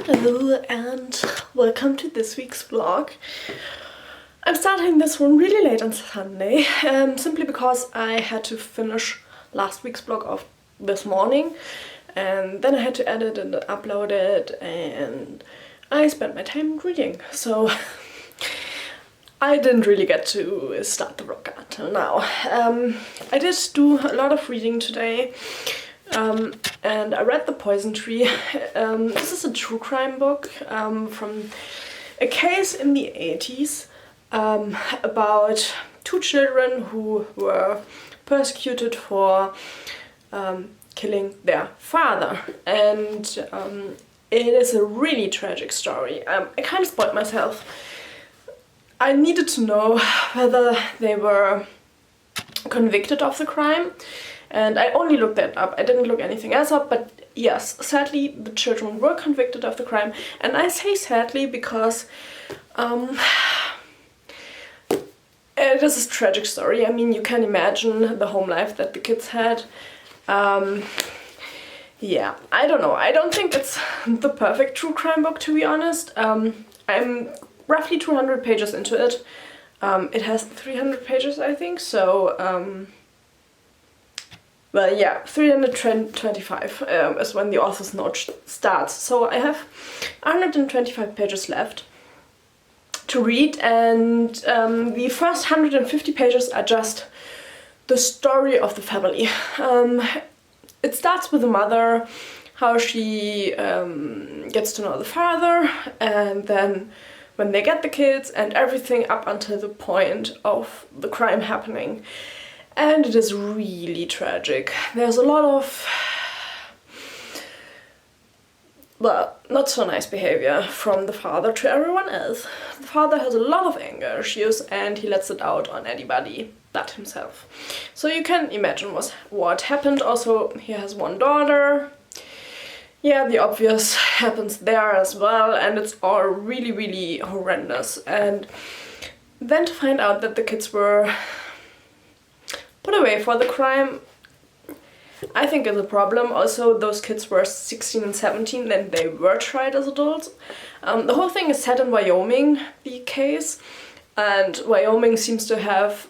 Hello and welcome to this week's vlog. I'm starting this one really late on Sunday, simply because I had to finish last week's vlog of this morning, and then I had to edit and upload it, and I spent my time reading, so I didn't really get to start the vlog until now. I did do a lot of reading today. And I read The Poison Tree. This is a true crime book from a case in the 80s about two children who were persecuted for killing their father. And it is a really tragic story. I kind of spoiled myself. I needed to know whether they were convicted of the crime. And I only looked that up, I didn't look anything else up, but yes, sadly the children were convicted of the crime. And I say sadly because it is a tragic story. I mean, you can imagine the home life that the kids had. Yeah, I don't know, I don't think it's the perfect true crime book, to be honest. I'm roughly 200 pages into it. It has 300 pages, I think, so well, yeah, 325 is when the author's note starts. So I have 125 pages left to read, and the first 150 pages are just the story of the family. It starts with the mother, how she gets to know the father, and then when they get the kids and everything up until the point of the crime happening. And it is really tragic. There's a lot of, well, not so nice behavior from the father to everyone else. The father has a lot of anger issues and he lets it out on anybody but himself. So you can imagine what happened. Also, he has one daughter. Yeah, the obvious happens there as well, and it's all really, really horrendous. And then to find out that the kids were put away for the crime, I think is a problem. Also, those kids were 16 and 17 and they were tried as adults. The whole thing is set in Wyoming, the case, and Wyoming seems to have,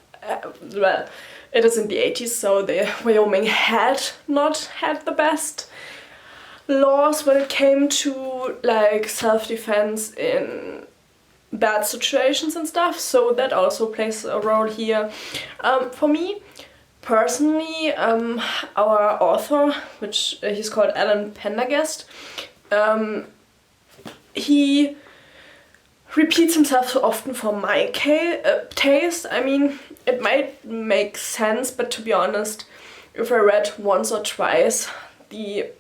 well, it is in the 80s, so Wyoming had not had the best laws when it came to like self-defense in bad situations and stuff, so that also plays a role here. For me personally, our author, which he's called Alan Pendergast, he repeats himself so often for my taste. I mean, it might make sense, but to be honest, if I read once or twice the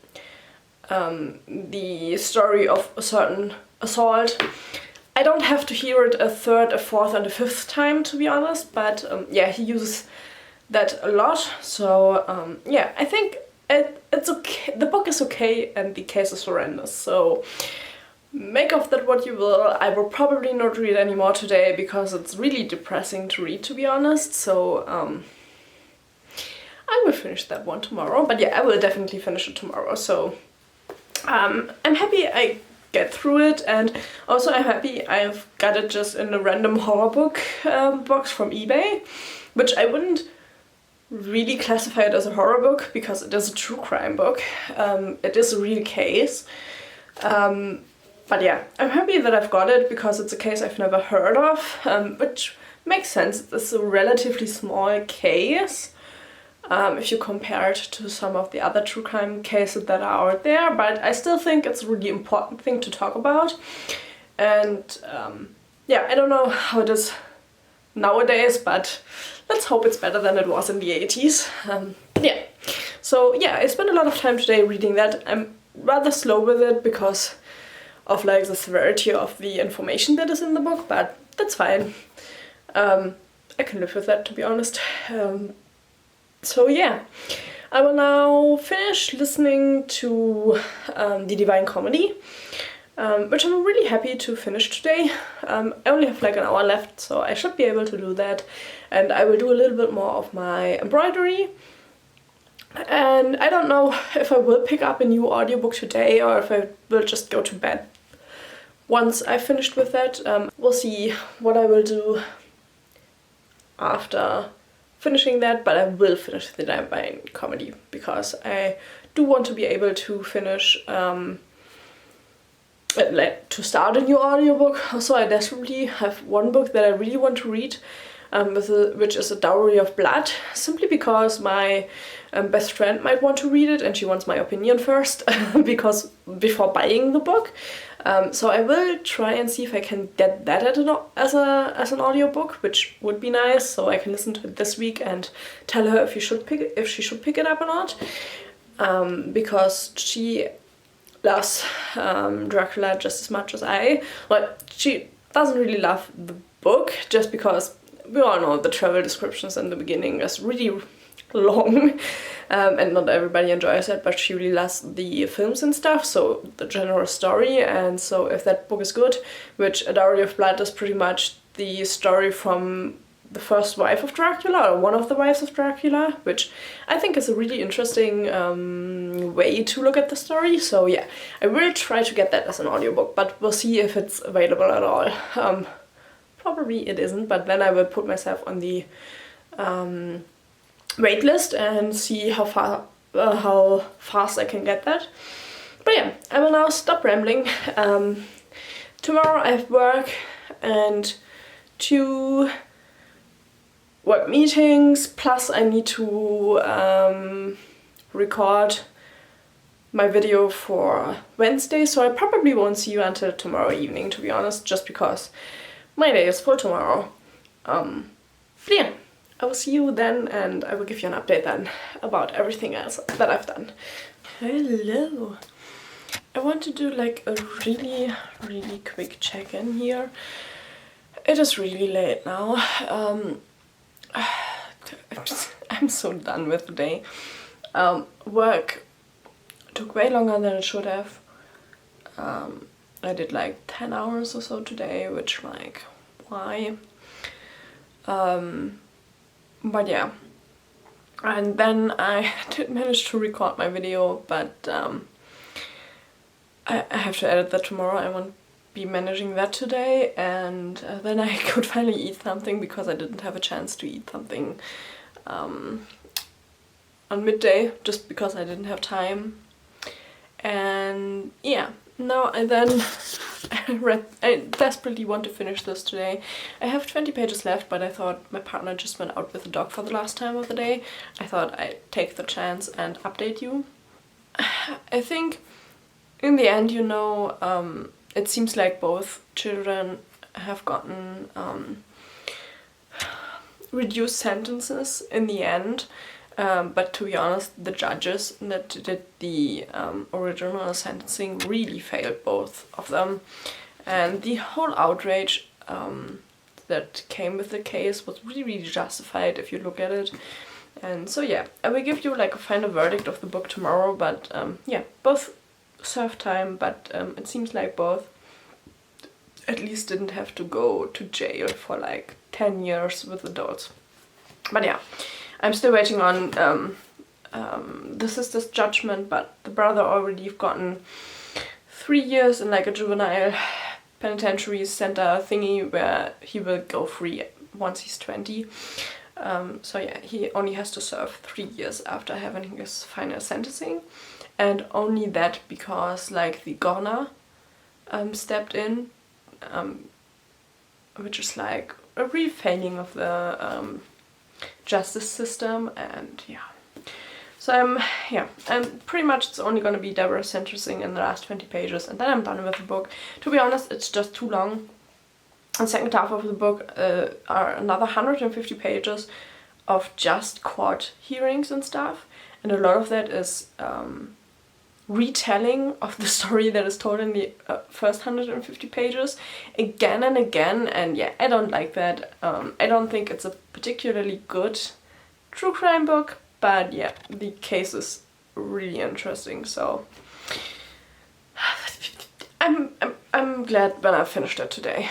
story of a certain assault, I don't have to hear it a third, a fourth and a fifth time, to be honest, but yeah, he uses that a lot. So yeah, I think it's okay. The book is okay and the case is horrendous, so make of that what you will. I will probably not read anymore today because it's really depressing to read, to be honest, so I will finish that one tomorrow. But yeah, I will definitely finish it tomorrow, so I'm happy I get through it, and also I'm happy I've got it just in a random horror book box from eBay, which I wouldn't really classify it as a horror book because it is a true crime book. It is a real case. But yeah, I'm happy that I've got it because it's a case I've never heard of, which makes sense. It's a relatively small case if you compare it to some of the other true crime cases that are out there, but I still think it's a really important thing to talk about. And yeah, I don't know how it is nowadays, but let's hope it's better than it was in the 80s. Yeah, so yeah, I spent a lot of time today reading that. I'm rather slow with it because of like the severity of the information that is in the book, but that's fine. I can live with that, to be honest. So yeah, I will now finish listening to The Divine Comedy, which I'm really happy to finish today. I only have like an hour left, so I should be able to do that, and I will do a little bit more of my embroidery. And I don't know if I will pick up a new audiobook today or if I will just go to bed once I finished with that, we'll see what I will do after finishing that, but I will finish the DNFing comedy because I do want to be able to finish, to start a new audiobook. Also, I desperately have one book that I really want to read, which is A Dowry of Blood, simply because my best friend might want to read it and she wants my opinion first because before buying the book. So I will try and see if I can get that as an audiobook, which would be nice, so I can listen to it this week and tell her if she should pick it up or not. Because she loves Dracula just as much as I. Well, she doesn't really love the book, just because we all know the travel descriptions in the beginning is really long, and not everybody enjoys it, but she really loves the films and stuff, so the general story. And so if that book is good, which A Dowry of Blood is pretty much the story from the first wife of Dracula, or one of the wives of Dracula, which I think is a really interesting way to look at the story. So yeah, I will try to get that as an audiobook, but we'll see if it's available at all. Probably it isn't, but then I will put myself on the wait list and see how fast I can get that. But yeah, I will now stop rambling. Tomorrow I have work and 2 work meetings, plus I need to record my video for Wednesday, so I probably won't see you until tomorrow evening, to be honest, just because my day is full tomorrow. But yeah, I will see you then, and I will give you an update then about everything else that I've done. Hello! I want to do like a really quick check-in here. It is really late now. I'm so done with the day. Work took way longer than it should have. I did like 10 hours or so today, which, like, why? But yeah. And then I did manage to record my video, but I have to edit that tomorrow. I won't be managing that today, and then I could finally eat something, because I didn't have a chance to eat something on midday, just because I didn't have time. And yeah, now I desperately want to finish this today. I have 20 pages left, but I thought my partner just went out with the dog for the last time of the day. I thought I'd take the chance and update you. I think in the end, you know, it seems like both children have gotten reduced sentences in the end. But to be honest, the judges that did the original sentencing really failed both of them. And the whole outrage that came with the case was really justified if you look at it. And so yeah, I will give you like a final verdict of the book tomorrow, but yeah, both served time, but it seems like both at least didn't have to go to jail for like 10 years with adults. But yeah, I'm still waiting on the sister's judgment, but the brother already gotten 3 years in like a juvenile penitentiary center thingy where he will go free once he's 20. So yeah, he only has to serve 3 years after having his final sentencing, and only that because like the governor stepped in, which is like a real failing of the justice system. And yeah, so and pretty much it's only gonna be Deborah's sentencing in the last 20 pages, and then I'm done with the book. To be honest, it's just too long. The second half of the book are another 150 pages of just court hearings and stuff, and a lot of that is retelling of the story that is told in the first 150 pages again and again, and yeah, I don't like that. I don't think it's a particularly good true crime book, but yeah, the case is really interesting, so I'm glad when I finished it today,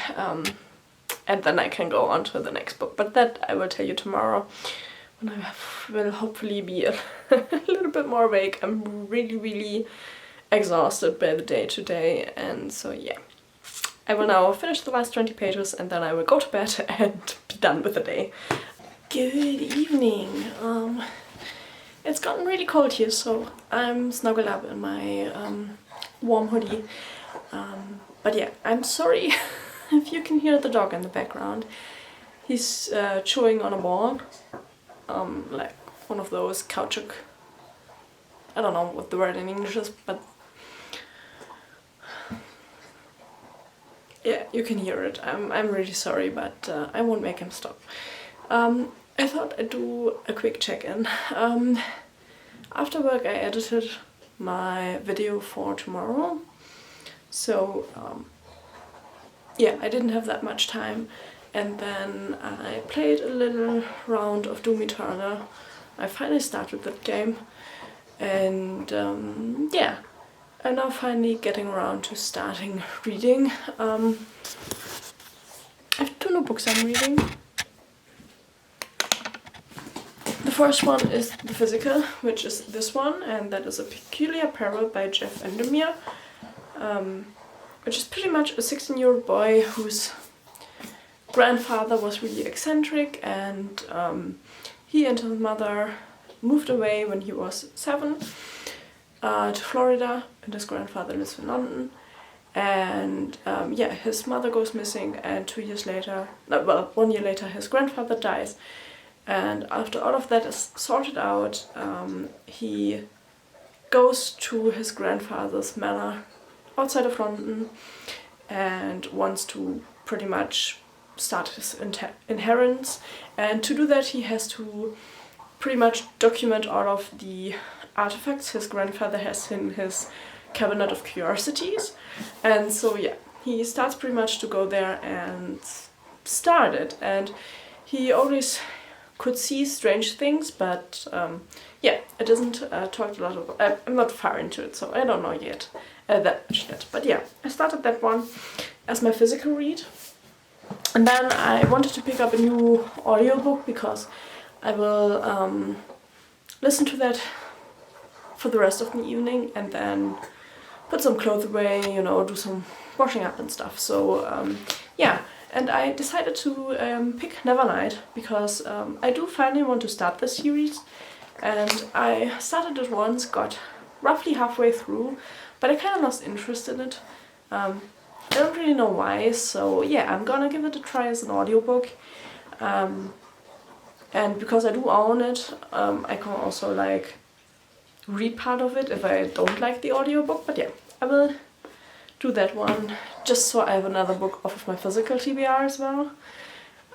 and then I can go on to the next book, but that I will tell you tomorrow when I will hopefully be a little bit more awake. I'm really exhausted by the day today, and so yeah. I will now finish the last 20 pages and then I will go to bed and be done with the day. Good evening. It's gotten really cold here, so I'm snuggled up in my warm hoodie. But yeah, I'm sorry if you can hear the dog in the background. He's chewing on a ball, like one of those caoutchouc. I don't know what the word in English is, but yeah, you can hear it. I'm really sorry, but I won't make him stop. I thought I'd do a quick check-in. After work I edited my video for tomorrow, so yeah, I didn't have that much time, and then I played a little round of Doom Eternal. I finally started that game, and yeah, I'm now finally getting around to starting reading. I have 2 new books I'm reading. The first one is the physical, which is this one, and that is A Peculiar Peril by Jeff Vandermeer, which is pretty much a 16-year-old boy whose grandfather was really eccentric, and he and his mother moved away when he was 7 to Florida, and his grandfather lives in London. And yeah, his mother goes missing, and 2 years later, well, 1 year later, his grandfather dies. And after all of that is sorted out, he goes to his grandfather's manor outside of London and wants to pretty much start his inheritance. And to do that, he has to pretty much document all of the artifacts his grandfather has in his cabinet of curiosities. And so yeah, he starts pretty much to go there and start it. And he always could see strange things, but yeah, it doesn't talk a lot about. I'm not far into it, so I don't know yet that much yet. But yeah, I started that one as my physical read, and then I wanted to pick up a new audiobook because I will listen to that for the rest of the evening and then put some clothes away, you know, do some washing up and stuff. So yeah. And I decided to pick Nevernight because I do finally want to start this series, and I started it once, got roughly halfway through, but I kind of lost interest in it. I don't really know why, so yeah, I'm gonna give it a try as an audiobook. And because I do own it, I can also like read part of it if I don't like the audiobook, but yeah, I will do that one just so I have another book off of my physical TBR as well.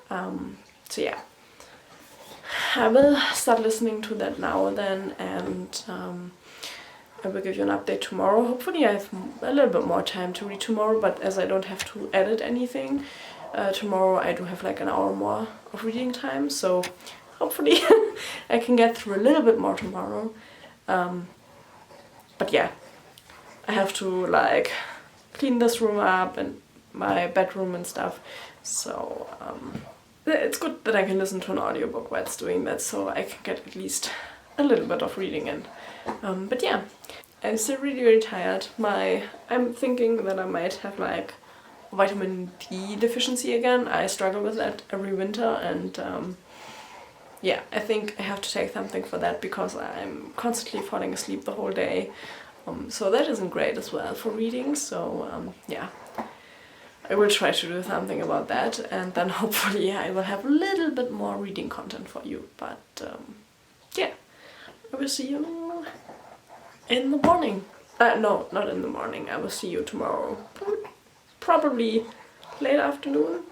So yeah, I will start listening to that now and then, and I will give you an update tomorrow. Hopefully I have a little bit more time to read tomorrow, but as I don't have to edit anything tomorrow, I do have like an hour more of reading time, so hopefully I can get through a little bit more tomorrow. But yeah, I have to like clean this room up and my bedroom and stuff, so it's good that I can listen to an audiobook while it's doing that, so I can get at least a little bit of reading in. But yeah, I'm still really tired. I'm thinking that I might have like vitamin D deficiency again. I struggle with that every winter, and yeah, I think I have to take something for that because I'm constantly falling asleep the whole day. So that isn't great as well for reading, so yeah, I will try to do something about that, and then hopefully I will have a little bit more reading content for you. But yeah, I will see you in the morning. No, not in the morning. I will see you tomorrow, probably late afternoon.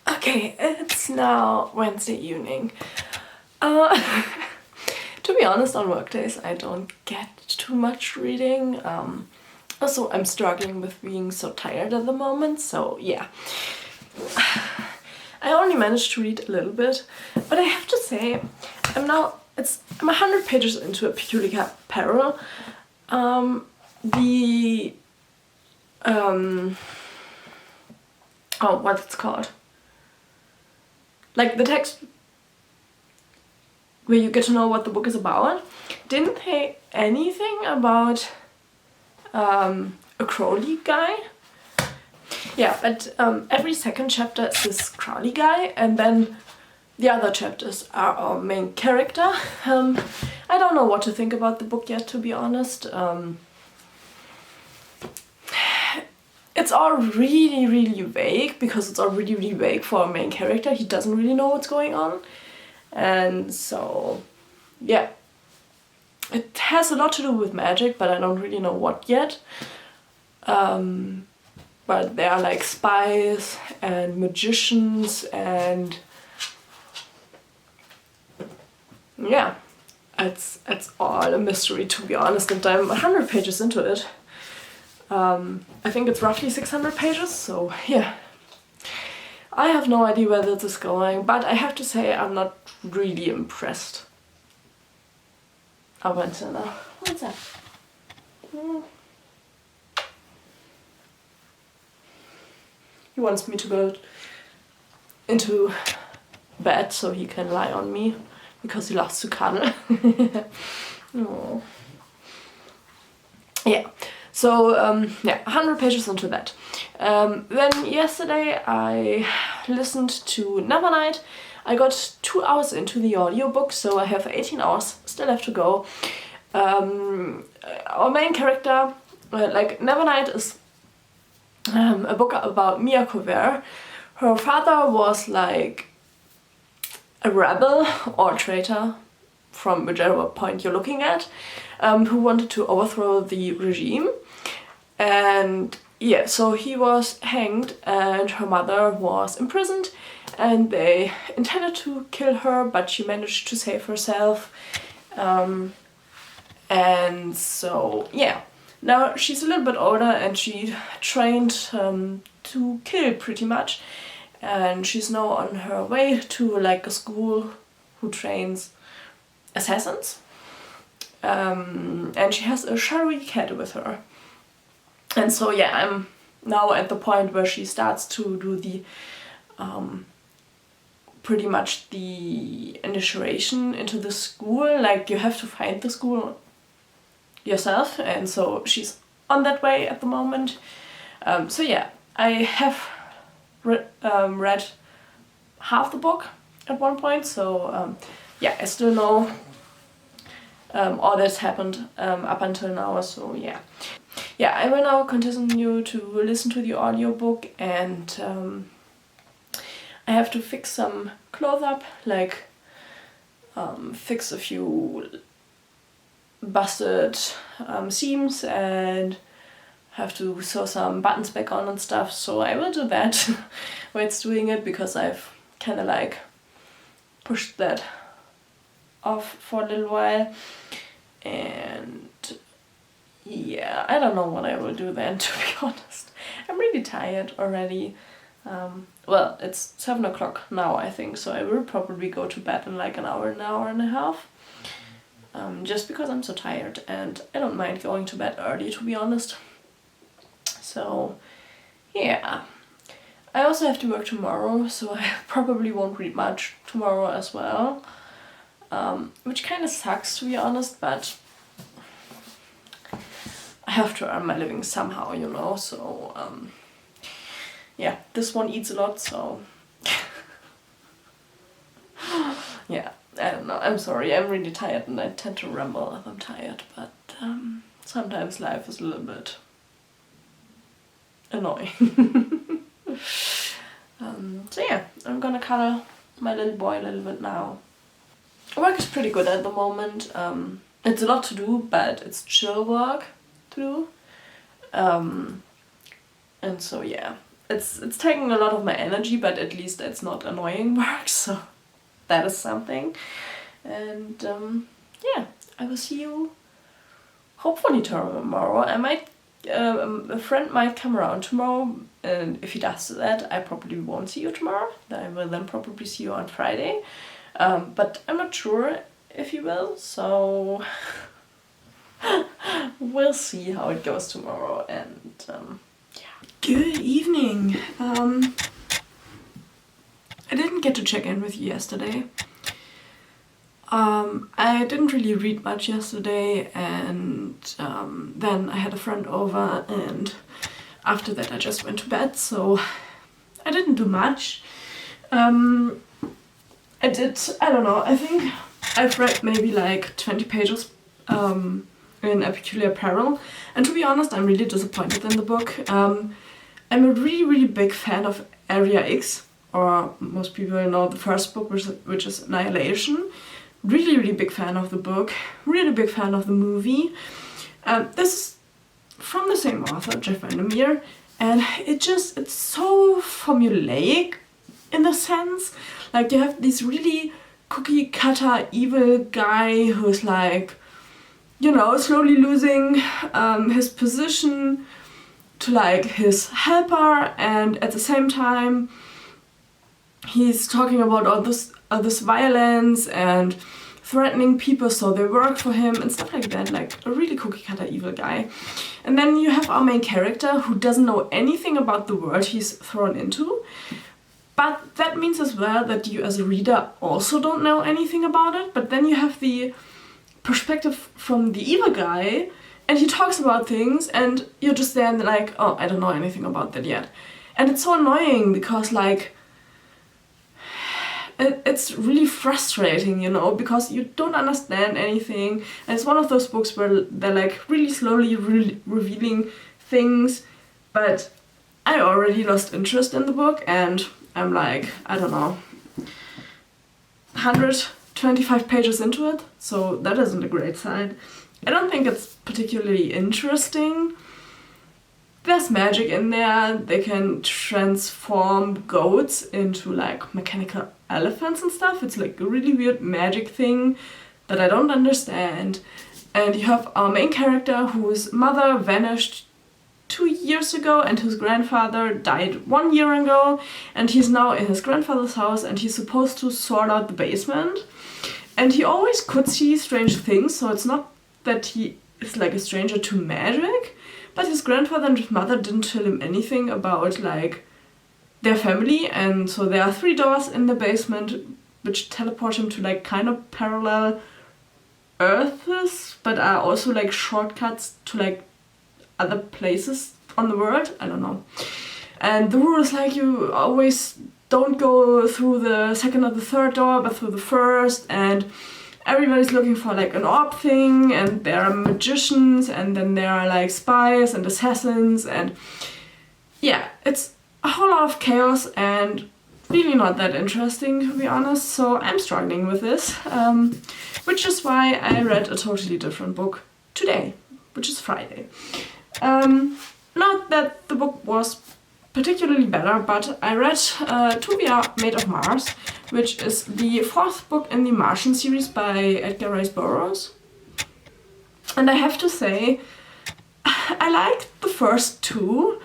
Okay, it's now Wednesday evening. To be honest, on work days I don't get too much reading. Also, I'm struggling with being so tired at the moment, so yeah. I only managed to read a little bit, but I have to say, I'm 100 pages into A Peculiar Peril. What's it called? Like the text, where you get to know what the book is about. Didn't say anything about a Crowley guy. Yeah, but every second chapter is this Crowley guy, and then the other chapters are our main character. I don't know what to think about the book yet, to be honest. It's all really, really vague, because it's all really, really vague for our main character. He doesn't really know what's going on. And so, yeah. It has a lot to do with magic, but I don't really know what yet. But there are like spies and magicians and... yeah. It's all a mystery, to be honest, and I'm 100 pages into it. I think it's roughly 600 pages, so yeah. I have no idea where this is going, but I have to say I'm not really impressed. Up until now. What's that? He wants me to go into bed so he can lie on me, because he loves to cuddle. Oh. Yeah. So, yeah, 100 pages into that. Then yesterday I listened to Nevernight. I got 2 hours into the audiobook, so I have 18 hours still have to go. Our main character, like, Nevernight is a book about Mia Cover. Her father was like a rebel or traitor, from whichever point you're looking at, who wanted to overthrow the regime. And yeah, so he was hanged and her mother was imprisoned, and they intended to kill her, but she managed to save herself. And so yeah, now she's a little bit older and she trained to kill pretty much, and she's now on her way to like a school who trains assassins. And she has a Shari cat with her. And so yeah, I'm now at the point where she starts to do the pretty much the initiation into the school. Like, you have to find the school yourself, and so she's on that way at the moment. So yeah, I have read half the book at one point, so yeah, I still know all that's happened up until now, so yeah. Yeah, I will now continue to listen to the audiobook, and I have to fix some clothes up, like fix a few busted seams, and have to sew some buttons back on and stuff, so I will do that while it's doing it, because I've kind of like pushed that off for a little while. And yeah, I don't know what I will do then, to be honest. I'm really tired already. Well, it's 7 o'clock now, I think, so I will probably go to bed in like an hour and a half. Just because I'm so tired, and I don't mind going to bed early, to be honest. So yeah. I also have to work tomorrow, so I probably won't read much tomorrow as well. Which kind of sucks, to be honest, but I have to earn my living somehow, you know, so yeah, this one eats a lot, so yeah, I don't know, I'm sorry, I'm really tired and I tend to ramble if I'm tired, but sometimes life is a little bit annoying. So yeah, I'm gonna cuddle my little boy a little bit now. Work is pretty good at the moment. It's a lot to do, but it's chill work to do. And so yeah, it's taking a lot of my energy, but at least it's not annoying work, so that is something. And yeah, I will see you hopefully tomorrow. I might, a friend might come around tomorrow, and if he does that, I probably won't see you tomorrow. I will then probably see you on Friday. But I'm not sure if he will, so we'll see how it goes tomorrow. And yeah. Good evening. I didn't get to check in with you yesterday. I didn't really read much yesterday, and then I had a friend over, and after that I just went to bed, so I didn't do much. I don't know, I think I've read maybe like 20 pages in A Peculiar Peril, and to be honest, I'm really disappointed in the book. I'm a really big fan of Area X, or most people know the first book, which is Annihilation. Really big fan of the book, really big fan of the movie. This is from the same author, Jeff Vandermeer, and it's so formulaic in a sense. Like, you have this really cookie cutter evil guy who's like, you know, slowly losing his position to like his helper, and at the same time he's talking about all this violence and threatening people so they work for him and stuff like that, like a really cookie cutter evil guy. And then you have our main character who doesn't know anything about the world he's thrown into, but that means as well that you as a reader also don't know anything about it, but then you have the perspective from the evil guy, and he talks about things and you're just there and like, oh, I don't know anything about that yet. And it's so annoying because like it's really frustrating, you know, because you don't understand anything, and it's one of those books where they're like really slowly revealing things, but I already lost interest in the book, and I'm like, I don't know, 125 pages into it, so that isn't a great sign. I don't think it's particularly interesting. There's magic in there. They can transform goats into like mechanical elephants and stuff. It's like a really weird magic thing that I don't understand. And you have our main character whose mother vanished 2 years ago and whose grandfather died 1 year ago, and he's now in his grandfather's house and he's supposed to sort out the basement. And he always could see strange things, so it's not that he is like a stranger to magic, but his grandfather and his mother didn't tell him anything about like their family, and so there are 3 doors in the basement which teleport him to like kind of parallel earths, but are also like shortcuts to like other places on the world. I don't know. And the rule is like you always don't go through the second or the third door, but through the first, and everybody's looking for like an orb thing, and there are magicians, and then there are like spies and assassins, and yeah, it's a whole lot of chaos and really not that interesting, to be honest, so I'm struggling with this, which is why I read a totally different book today, which is Friday. Not that the book was particularly better, but I read We Are Made of Mars, which is the 4th book in the Martian series by Edgar Rice Burroughs. And I have to say, I liked the first 2,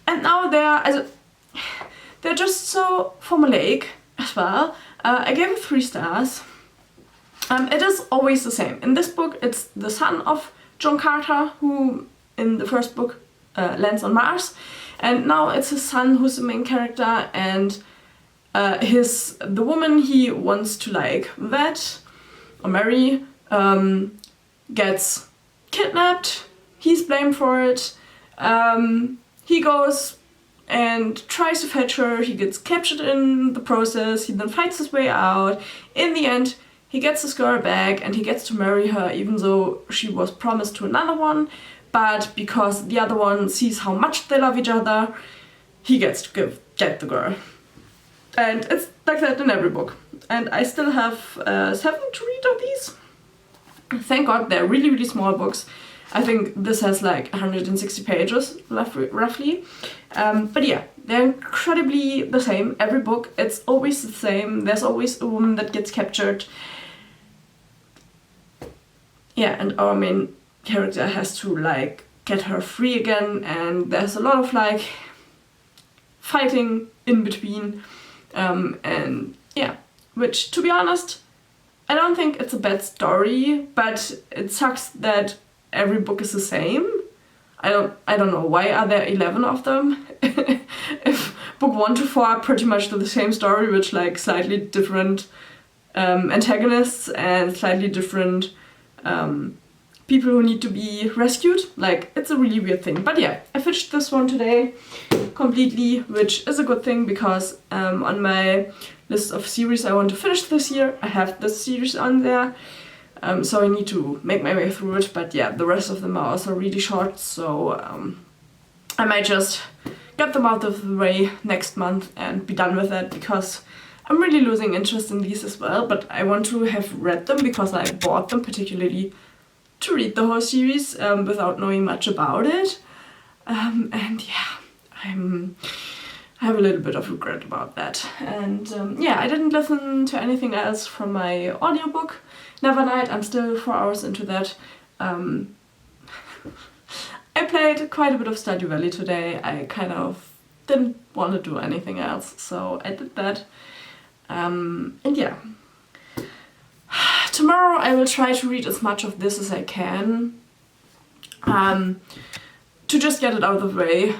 and now they're just so formulaic as well. I gave it 3 stars. It is always the same. In this book, it's the son of John Carter, who in the first book lands on Mars, and now it's his son who's the main character, and the woman he wants to like vet or marry gets kidnapped. He's blamed for it. He goes and tries to fetch her. He gets captured in the process. He then fights his way out. In the end, he gets this girl back and he gets to marry her, even though she was promised to another one. But because the other one sees how much they love each other, he gets to get the girl. And it's like that in every book. And I still have 7 to read of these. Thank God, they're really small books. I think this has like 160 pages, roughly. But yeah, they're incredibly the same. Every book, it's always the same. There's always a woman that gets captured. Yeah, and our main character has to like get her free again, and there's a lot of like fighting in between, and yeah, which, to be honest, I don't think it's a bad story, but it sucks that every book is the same. I don't know, why are there 11 of them if book 1 to 4 are pretty much the same story with like slightly different antagonists and slightly different people who need to be rescued. Like, it's a really weird thing. But yeah, I finished this one today completely, which is a good thing because on my list of series I want to finish this year, I have this series on there. So I need to make my way through it. But yeah, the rest of them are also really short, so I might just get them out of the way next month and be done with it, because I'm really losing interest in these as well. But I want to have read them because I bought them particularly to read the whole series without knowing much about it. And yeah, I have a little bit of regret about that. And yeah, I didn't listen to anything else from my audiobook, Nevernight. I'm still 4 hours into that. I played quite a bit of Stardew Valley today. I kind of didn't want to do anything else, so I did that. And yeah. Tomorrow I will try to read as much of this as I can, to just get it out of the way.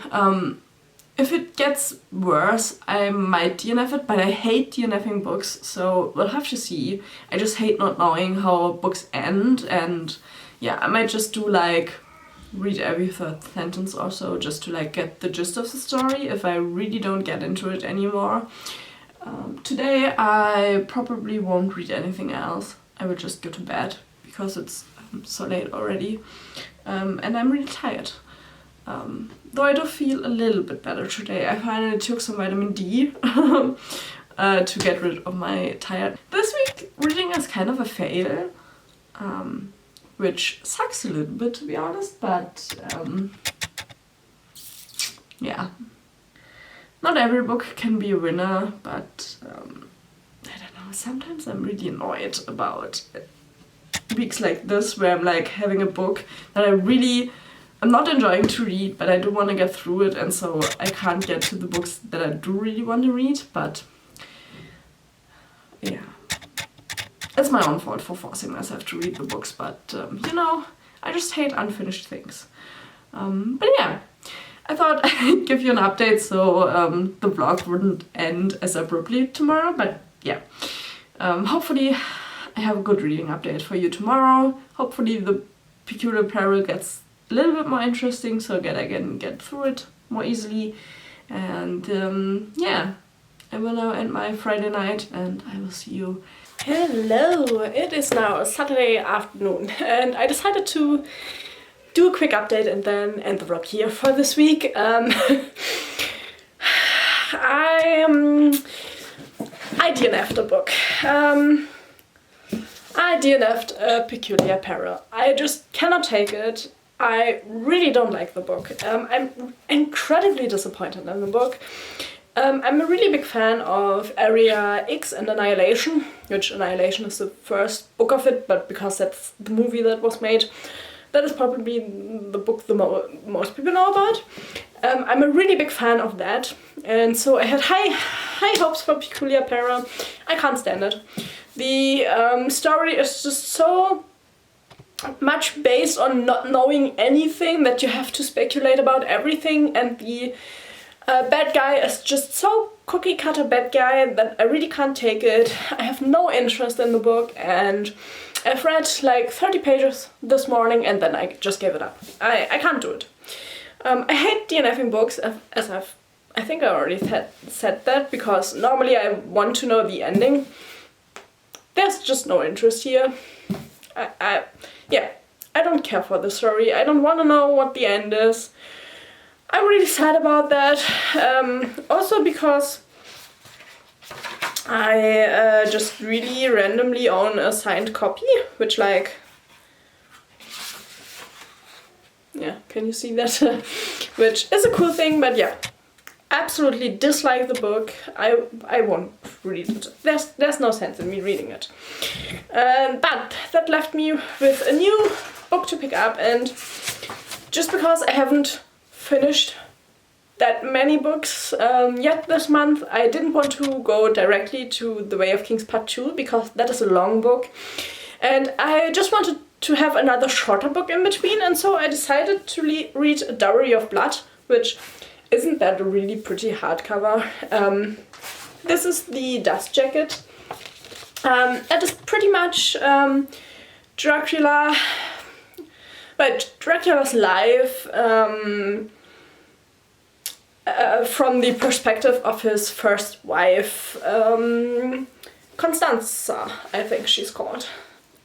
If it gets worse, I might DNF it, but I hate DNFing books, so we'll have to see. I just hate not knowing how books end, and yeah, I might just do like read every third sentence or so just to like get the gist of the story if I really don't get into it anymore. Today I probably won't read anything else. I will just go to bed because it's so late already, and I'm really tired. Though I do feel a little bit better today. I finally took some vitamin D to get rid of my tired. This week reading is kind of a fail, which sucks a little bit, to be honest, but yeah. Not every book can be a winner, but I don't know, sometimes I'm really annoyed about weeks like this where I'm like having a book that I'm not enjoying to read, but I do want to get through it, and so I can't get to the books that I do really want to read. But yeah, it's my own fault for forcing myself to read the books, but you know, I just hate unfinished things. But yeah, I thought I'd give you an update so the vlog wouldn't end as abruptly tomorrow, but yeah. Hopefully I have a good reading update for you tomorrow. Hopefully the Peculiar Peril gets a little bit more interesting so that I can get through it more easily. And yeah, I will now end my Friday night and I will see you. Hello! It is now Saturday afternoon and I decided to do a quick update and then end the vlog here for this week. I DNF'd a book. I DNF'd A Peculiar Peril. I just cannot take it. I really don't like the book. I'm incredibly disappointed in the book. I'm a really big fan of Area X and Annihilation, which Annihilation is the first book of it, but because that's the movie that was made, that is probably the book most people know about. I'm a really big fan of that, and so I had high hopes for Peculiar Peril. I can't stand it. The story is just so much based on not knowing anything that you have to speculate about everything, and the bad guy is just so cookie cutter bad guy that I really can't take it. I have no interest in the book, and I've read like 30 pages this morning and then I just gave it up. I can't do it. I hate DNFing books, as I think I already said that, because normally I want to know the ending. There's just no interest here. Yeah, I don't care for the story. I don't want to know what the end is. I'm really sad about that. Also because I just really randomly own a signed copy, which like, yeah, can you see that? Which is a cool thing, but yeah, absolutely dislike the book. I won't read it. There's no sense in me reading it. But that left me with a new book to pick up, and just because I haven't finished that many books yet this month, I didn't want to go directly to The Way of Kings Part 2 because that is a long book, and I just wanted to have another shorter book in between, and so I decided to read A Dowry of Blood, which isn't that a really pretty hardcover. This is the dust jacket, It is pretty much Dracula, but Dracula's life from the perspective of his first wife, Constanza, I think she's called.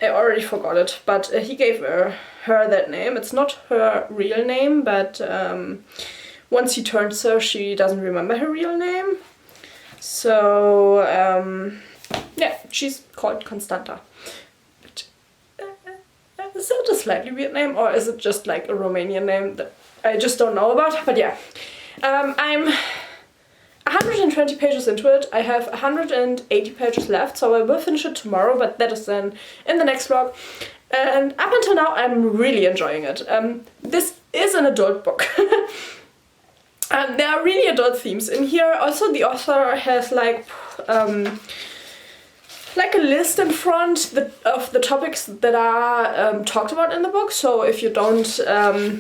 I already forgot it, but he gave her that name. It's not her real name, but once he turns her, she doesn't remember her real name. So, yeah, she's called Constanta. Is it a slightly weird name, or is it just like a Romanian name that I just don't know about? But yeah, I'm 120 pages into it. I have 180 pages left, so I will finish it tomorrow, but that is then in the next vlog. And up until now, I'm really enjoying it. This is an adult book. There are really adult themes in here. Also, the author has like a list in front of the topics that are talked about in the book. So if you don't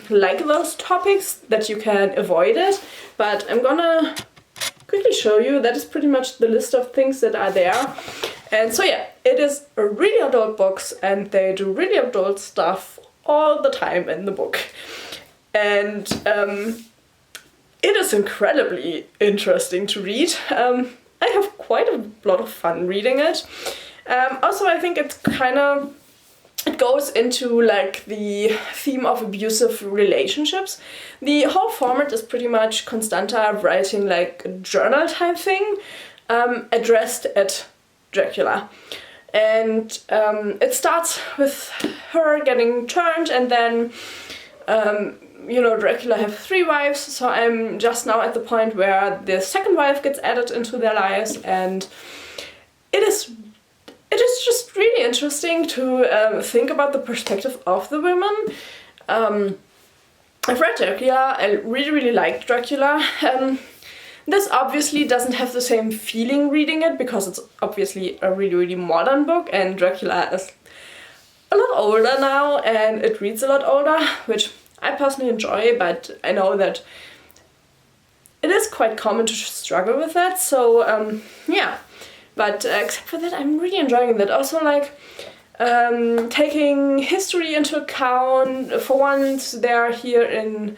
like those topics, that you can avoid it. But I'm gonna quickly show you. That is pretty much the list of things that are there. And so yeah, it is a really adult books, and they do really adult stuff all the time in the book. And it is incredibly interesting to read. I have quite a lot of fun reading it. Also, I think it goes into like the theme of abusive relationships. The whole format is pretty much Constanta writing like a journal type thing, addressed at Dracula. And it starts with her getting turned, and then you know, Dracula have 3 wives, so I'm just now at the point where the second wife gets added into their lives, and it is just really interesting to think about the perspective of the women. I've read Dracula, I really liked Dracula. This obviously doesn't have the same feeling reading it, because it's obviously a really modern book, and Dracula is a lot older now, and it reads a lot older, which I personally enjoy, but I know that it is quite common to struggle with that, so yeah. But except for that, I'm really enjoying that. Also, like, taking history into account. For once, they're here in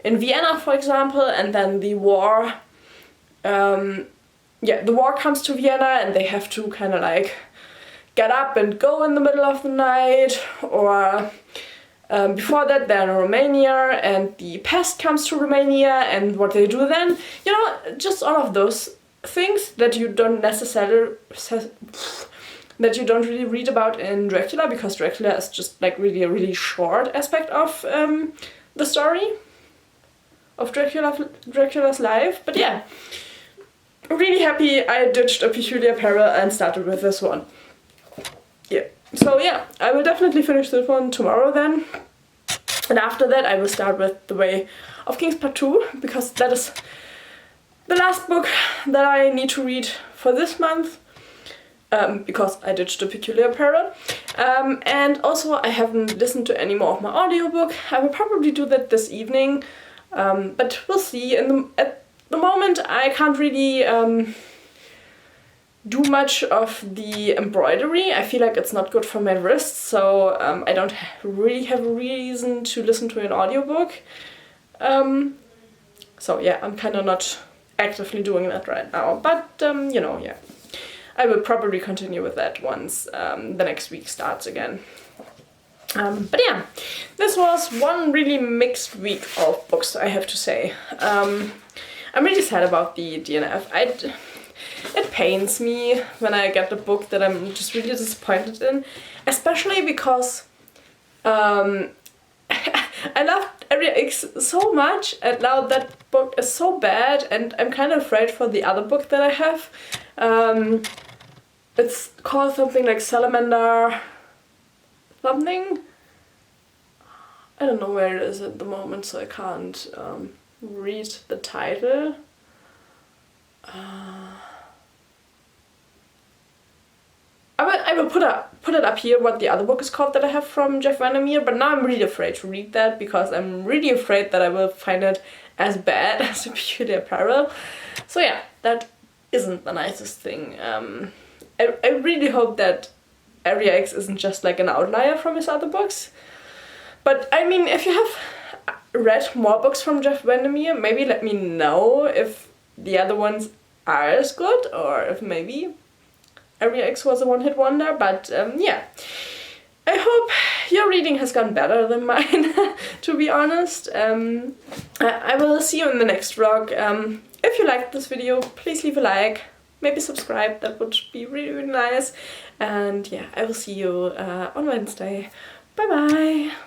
Vienna, for example, and then the war, yeah, the war comes to Vienna, and they have to kind of like get up and go in the middle of the night, or before that they're in Romania, and the pest comes to Romania, and what they do then, you know, just all of those things that you don't really read about in Dracula, because Dracula is just like really a really short aspect of the story of Dracula's life. But yeah, really happy I ditched A Peculiar Peril and started with this one. Yeah. So yeah, I will definitely finish this one tomorrow then. And after that I will start with The Way of Kings Part 2, because that is the last book that I need to read for this month, because I ditched A Peculiar Peril. And also I haven't listened to any more of my audiobook. I will probably do that this evening, but we'll see. At the moment I can't really do much of the embroidery. I feel like it's not good for my wrists, so I don't really have a reason to listen to an audiobook. So yeah, I'm kind of not actively doing that right now, but you know, yeah, I will probably continue with that once the next week starts again. But yeah, this was one really mixed week of books, I have to say. I'm really sad about the DNF. It pains me when I get a book that I'm just really disappointed in, especially because I loved Area X so much, and now that book is so bad, and I'm kind of afraid for the other book that I have. It's called something like Salamander something. I don't know where it is at the moment, so I can't read the title. I will put it up here what the other book is called that I have from Jeff Vandermeer, but now I'm really afraid to read that, because I'm really afraid that I will find it as bad as A Peculiar Peril. So yeah, that isn't the nicest thing. I really hope that Area X isn't just like an outlier from his other books. But I mean, if you have read more books from Jeff Vandermeer, maybe let me know if the other ones are as good, or if maybe Area X was a one-hit wonder. But yeah, I hope your reading has gone better than mine, to be honest. I will see you in the next vlog. If you liked this video, please leave a like, maybe subscribe, that would be really, really nice. And yeah, I will see you on Wednesday. Bye bye!